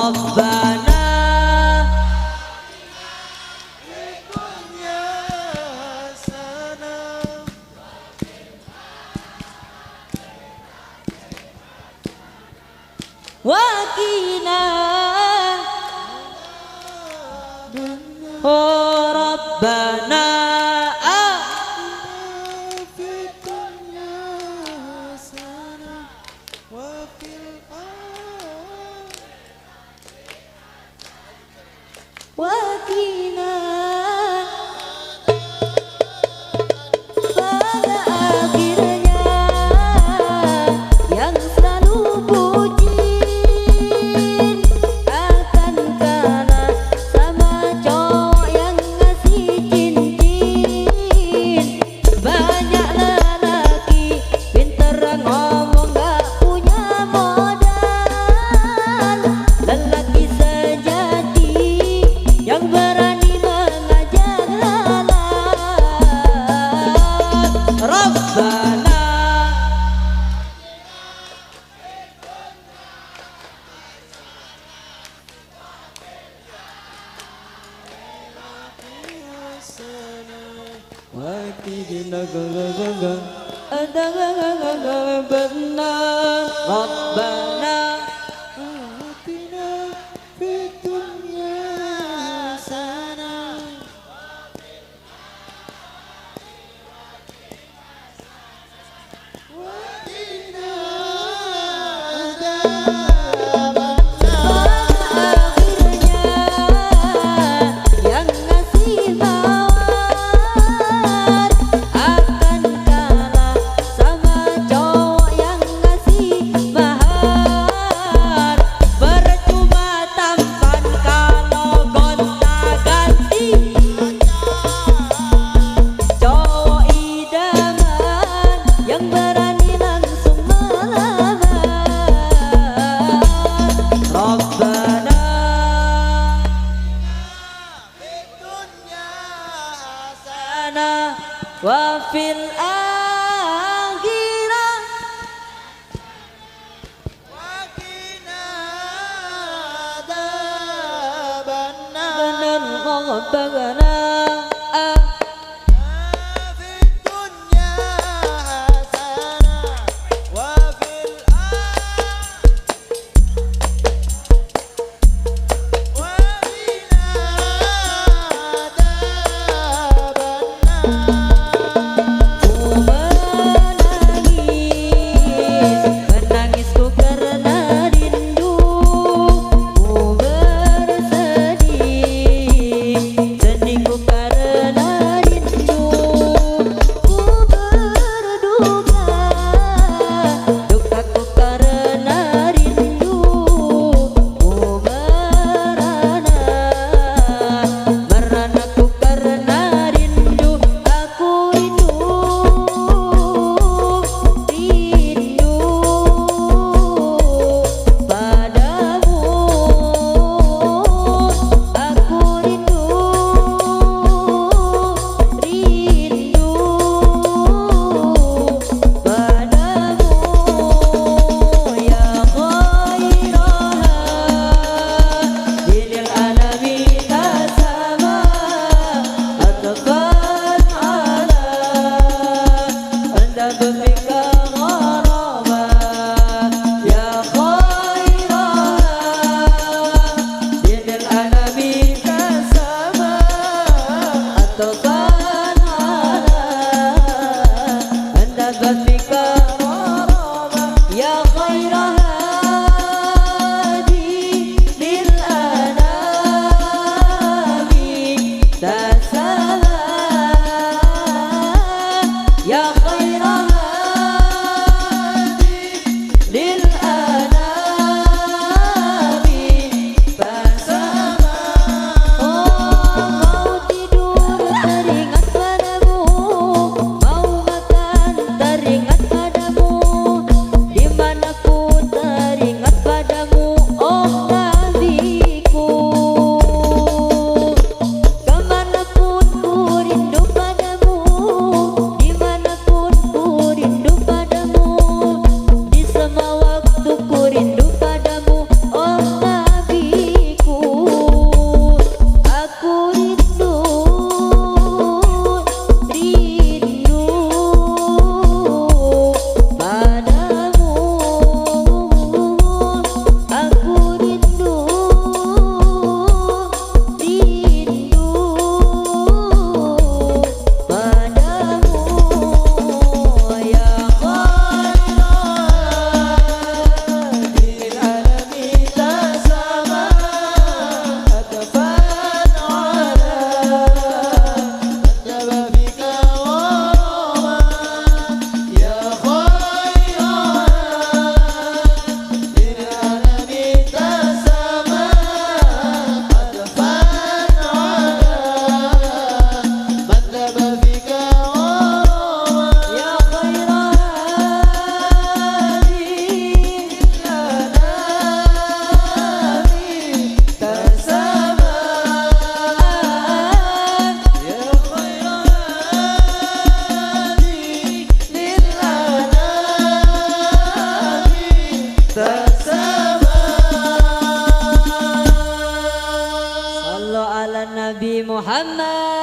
Rabbana Wakina Oh Rabbana Wakina pada akhirnya yang selalu bucin akan kalah sama cowok yang ngasih cincin. Banyak lelaki pinter ngomong gak punya modal, lelaki sejati yang berani mengajak halal. Rabbana wakidina gaga ada gaga benar. Rabbana atina fid dunya hasanah wakina akhirnya yang ngasih mawar akan kalah sama cowok yang ngasih mahar. Percuma tampan kalau gonta-ganti, cowok idaman yang berani langsung melamar. Rabbana wa fil akhirah benar Rabbana menangisku karena rindu, ku bersedih, sedih Nabi Muhammad